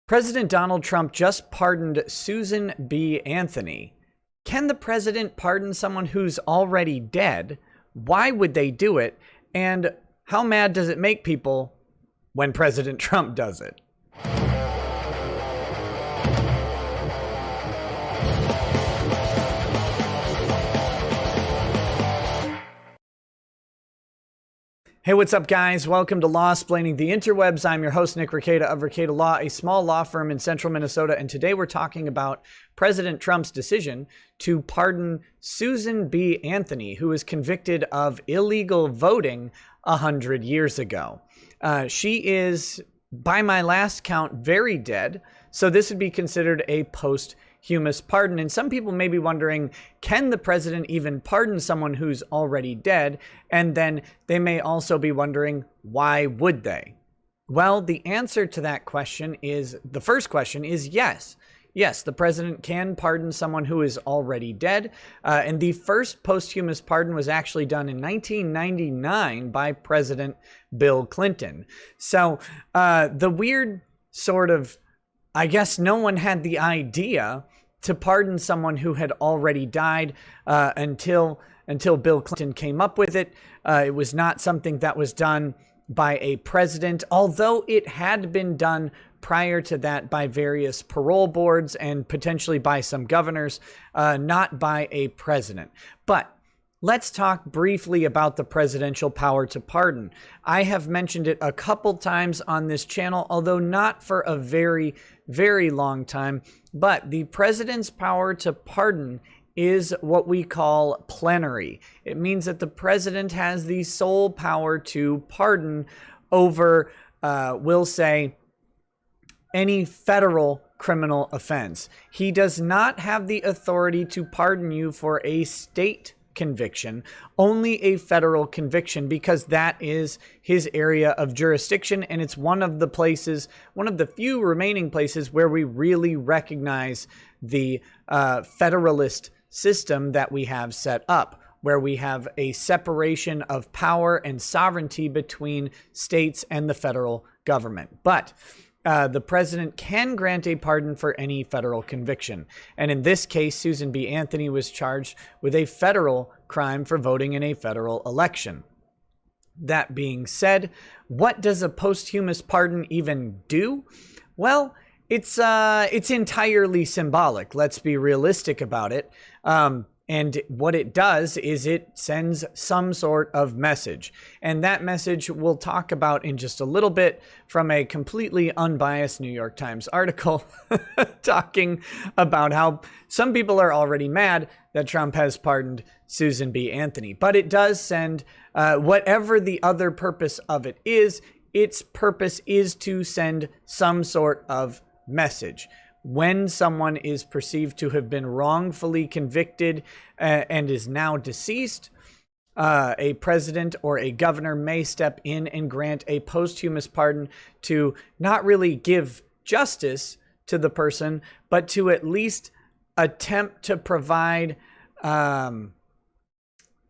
President Donald Trump just pardoned Susan B. Anthony. Can the president pardon someone who's already dead? Why would they do it? And how mad does it make people when President Trump does it? Hey, what's up, guys? Welcome to Law-Splaining the Interwebs. I'm your host, Nick Rekieta of Rekieta Law, a small law firm in central Minnesota. And today we're talking about President Trump's decision to pardon Susan B. Anthony, who was convicted of illegal voting 100 years ago. She is, by my last count, very dead. So this would be considered a posthumous pardon. And some people may be wondering, can the president even pardon someone who's already dead? And then they may also be wondering, why would they? Well, the answer to that question is, the first question is yes. Yes, the president can pardon someone who is already dead. And the first posthumous pardon was actually done in 1999 by President Bill Clinton. So the weird sort of, I guess no one had the idea to pardon someone who had already died until Bill Clinton came up with it. It was not something that was done by a president, although it had been done prior to that by various parole boards and potentially by some governors, not by a president. But let's talk briefly about the presidential power to pardon. I have mentioned it a couple times on this channel, although not for a very, very long time. But the president's power to pardon is what we call plenary. It means that the president has the sole power to pardon over, we'll say, any federal criminal offense. He does not have the authority to pardon you for a state conviction, only a federal conviction, because that is his area of jurisdiction, and it's one of the few remaining places where we really recognize the federalist system that we have set up, where we have a separation of power and sovereignty between states and the federal government. But the president can grant a pardon for any federal conviction. And in this case, Susan B. Anthony was charged with a federal crime for voting in a federal election. That being said, what does a posthumous pardon even do? Well, it's entirely symbolic. Let's be realistic about it. And what it does is it sends some sort of message. And that message we'll talk about in just a little bit from a completely unbiased New York Times article talking about how some people are already mad that Trump has pardoned Susan B. Anthony. But it does send, whatever the other purpose of it is, its purpose is to send some sort of message. When someone is perceived to have been wrongfully convicted and is now deceased, a president or a governor may step in and grant a posthumous pardon to not really give justice to the person, but to at least attempt to provide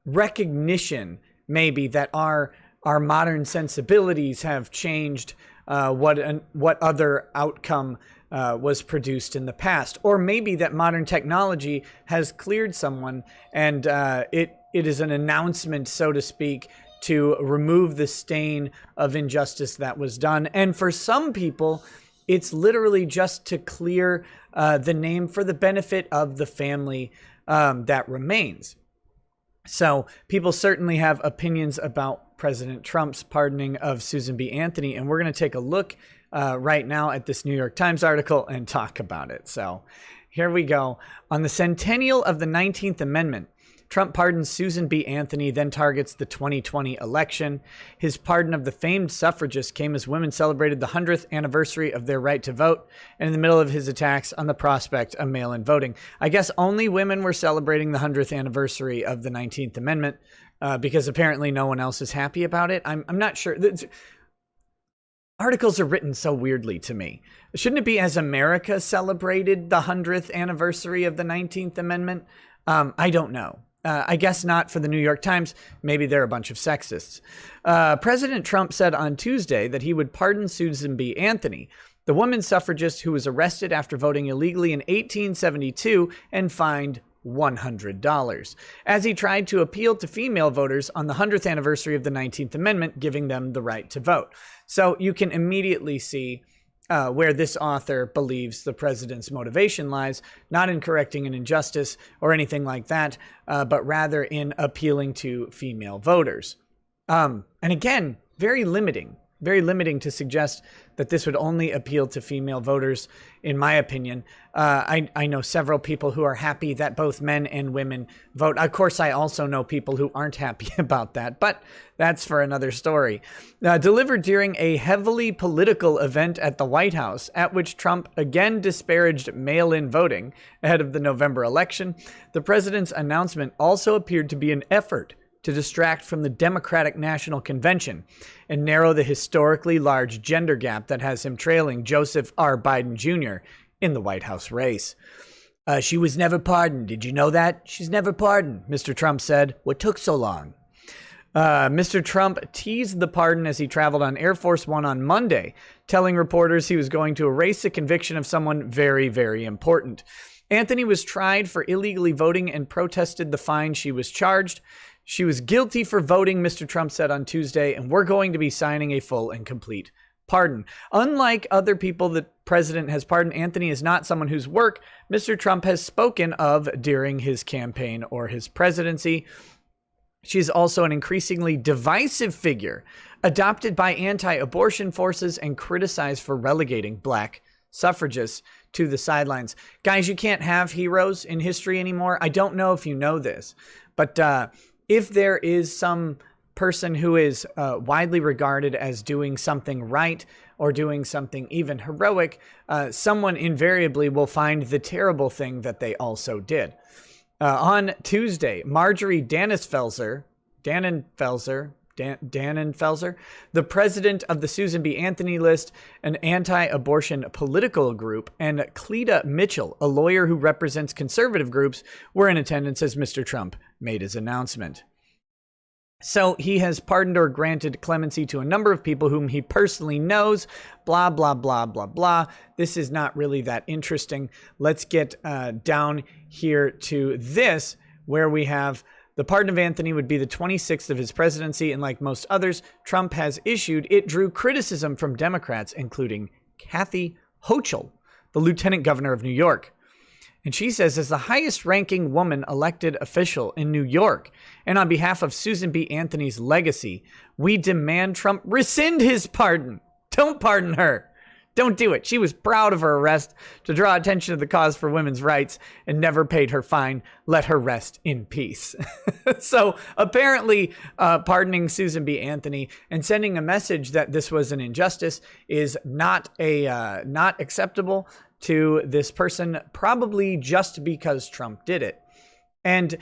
recognition, maybe, that our modern sensibilities have changed what other outcome was produced in the past, or maybe that modern technology has cleared someone and it is an announcement, so to speak, to remove the stain of injustice that was done. And for some people, it's literally just to clear the name for the benefit of the family that remains. So people certainly have opinions about President Trump's pardoning of Susan B. Anthony, and we're going to take a look right now at this New York Times article and talk about it. So here we go. On the centennial of the 19th Amendment, Trump pardons Susan B. Anthony, then targets the 2020 election. His pardon of the famed suffragist came as women celebrated the 100th anniversary of their right to vote, and in the middle of his attacks on the prospect of mail-in voting. I guess only women were celebrating the 100th anniversary of the 19th Amendment, because apparently no one else is happy about it. I'm not sure. Articles are written so weirdly to me. Shouldn't it be as America celebrated the 100th anniversary of the 19th Amendment? I don't know. I guess not for the New York Times. Maybe they're a bunch of sexists. President Trump said on Tuesday that he would pardon Susan B. Anthony, the woman suffragist who was arrested after voting illegally in 1872 and fined $100 as he tried to appeal to female voters on the 100th anniversary of the 19th Amendment, giving them the right to vote. So you can immediately see where this author believes the president's motivation lies, not in correcting an injustice or anything like that, but rather in appealing to female voters. And again, very limiting to suggest that this would only appeal to female voters, in my opinion. I know several people who are happy that both men and women vote. Of course, I also know people who aren't happy about that, but that's for another story. Delivered during a heavily political event at the White House, at which Trump again disparaged mail-in voting ahead of the November election, the president's announcement also appeared to be an effort to distract from the Democratic National Convention and narrow the historically large gender gap that has him trailing Joseph R. Biden Jr. in the White House race. She was never pardoned. Did you know that? She's never pardoned, Mr. Trump said. What took so long? Mr. Trump teased the pardon as he traveled on Air Force One on Monday, telling reporters he was going to erase the conviction of someone very, very important. Anthony was tried for illegally voting and protested the fine she was charged. She was guilty for voting, Mr. Trump said on Tuesday, and we're going to be signing a full and complete pardon. Unlike other people the president has pardoned, Anthony is not someone whose work Mr. Trump has spoken of during his campaign or his presidency. She's also an increasingly divisive figure, adopted by anti-abortion forces and criticized for relegating black suffragists to the sidelines. Guys, you can't have heroes in history anymore. I don't know if you know this, but if there is some person who is widely regarded as doing something right or doing something even heroic, someone invariably will find the terrible thing that they also did. On Tuesday, Marjorie Dannenfelser, the president of the Susan B. Anthony List, an anti-abortion political group, and Cleta Mitchell, a lawyer who represents conservative groups, were in attendance as Mr. Trump made his announcement. So he has pardoned or granted clemency to a number of people whom he personally knows, blah, blah, blah, blah, blah. This is not really that interesting. Let's get down here to this, where we have the pardon of Anthony would be the 26th of his presidency, and like most others Trump has issued, it drew criticism from Democrats, including Kathy Hochul, the lieutenant governor of New York. And she says, as the highest ranking woman elected official in New York, and on behalf of Susan B. Anthony's legacy, we demand Trump rescind his pardon. Don't pardon her. Don't do it. She was proud of her arrest to draw attention to the cause for women's rights and never paid her fine. Let her rest in peace. So apparently pardoning Susan B. Anthony and sending a message that this was an injustice is not acceptable to this person, probably just because Trump did it. And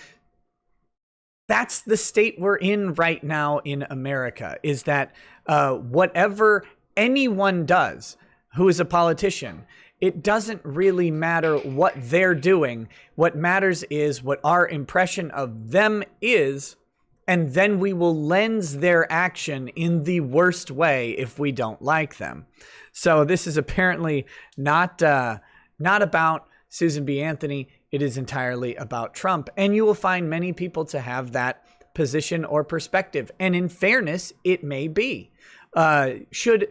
that's the state we're in right now in America, is that whatever anyone does who is a politician, it doesn't really matter what they're doing. What matters is what our impression of them is, and then we will lens their action in the worst way if we don't like them. So this is apparently not about Susan B. Anthony. It is entirely about Trump. And you will find many people to have that position or perspective. And in fairness, it may be. Should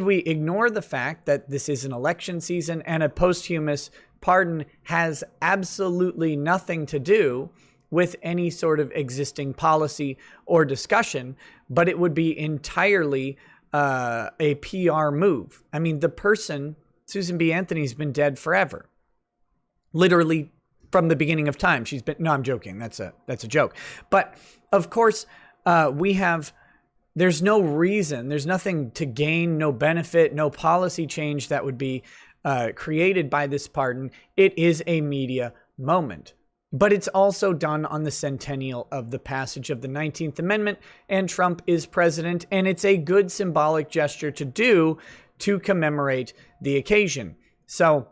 we ignore the fact that this is an election season and a posthumous pardon has absolutely nothing to do with any sort of existing policy or discussion, but it would be entirely a PR move? I mean, the person, Susan B. Anthony's been dead forever. Literally from the beginning of time. No, I'm joking. That's a joke. But of course, there's no reason, there's nothing to gain, no benefit, no policy change that would be created by this pardon. It is a media moment. But it's also done on the centennial of the passage of the 19th Amendment, and Trump is president, and it's a good symbolic gesture to do to commemorate the occasion. So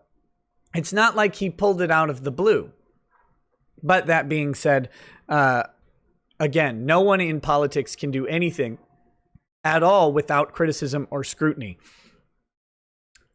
it's not like he pulled it out of the blue. But that being said, again, no one in politics can do anything at all without criticism or scrutiny.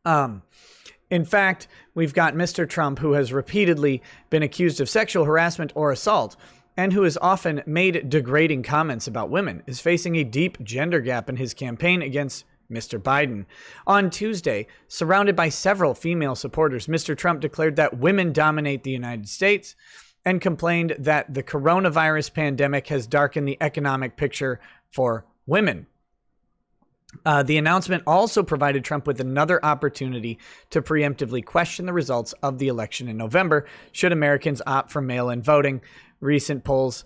In fact, we've got Mr. Trump, who has repeatedly been accused of sexual harassment or assault, and who has often made degrading comments about women, is facing a deep gender gap in his campaign against Mr. Biden. On Tuesday, surrounded by several female supporters, Mr. Trump declared that women dominate the United States and complained that the coronavirus pandemic has darkened the economic picture for women. The announcement also provided Trump with another opportunity to preemptively question the results of the election in November, should Americans opt for mail-in voting. Recent polls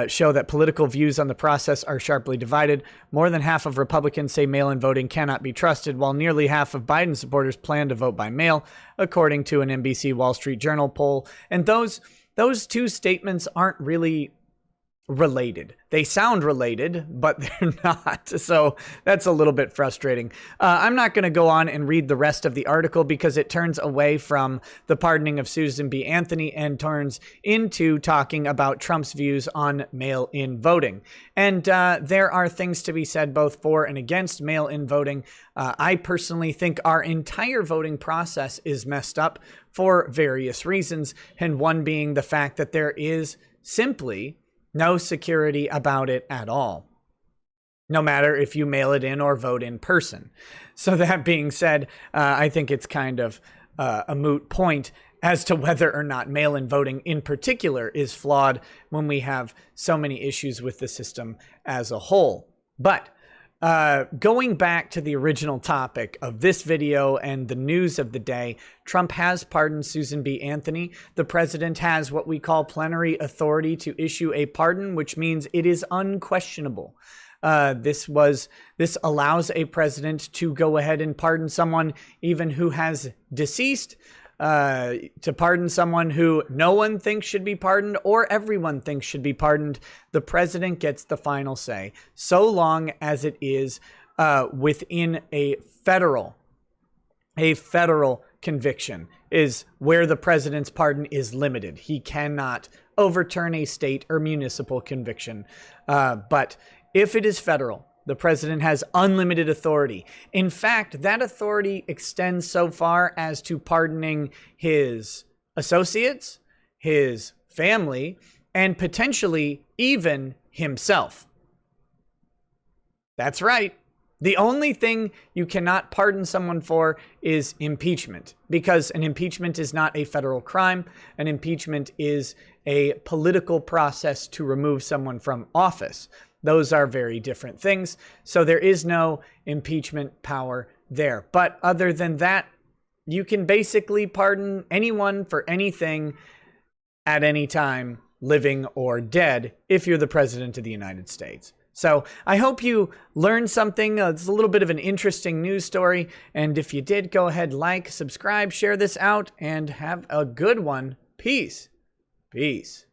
show that political views on the process are sharply divided. More than half of Republicans say mail-in voting cannot be trusted, while nearly half of Biden supporters plan to vote by mail, according to an NBC Wall Street Journal poll. And those two statements aren't really related. They sound related, but they're not. So that's a little bit frustrating. I'm not going to go on and read the rest of the article because it turns away from the pardoning of Susan B. Anthony and turns into talking about Trump's views on mail-in voting. And there are things to be said both for and against mail-in voting. I personally think our entire voting process is messed up for various reasons, and one being the fact that there is simply no security about it at all, no matter if you mail it in or vote in person. So that being said, I think it's kind of a moot point as to whether or not mail-in voting in particular is flawed when we have so many issues with the system as a whole. But going back to the original topic of this video and the news of the day, Trump has pardoned Susan B. Anthony. The president has what we call plenary authority to issue a pardon, which means it is unquestionable. This allows a president to go ahead and pardon someone even who has deceased, to pardon someone who no one thinks should be pardoned or everyone thinks should be pardoned. The president gets the final say, so long as it is within a federal conviction is where the president's pardon is limited. He cannot overturn a state or municipal conviction. But if it is federal, the president has unlimited authority. In fact, that authority extends so far as to pardoning his associates, his family, and potentially even himself. That's right. The only thing you cannot pardon someone for is impeachment, because an impeachment is not a federal crime. An impeachment is a political process to remove someone from office. Those are very different things. So there is no impeachment power there. But other than that, you can basically pardon anyone for anything at any time, living or dead, if you're the president of the United States. So I hope you learned something. It's a little bit of an interesting news story. And if you did, go ahead, like, subscribe, share this out, and have a good one. Peace. Peace.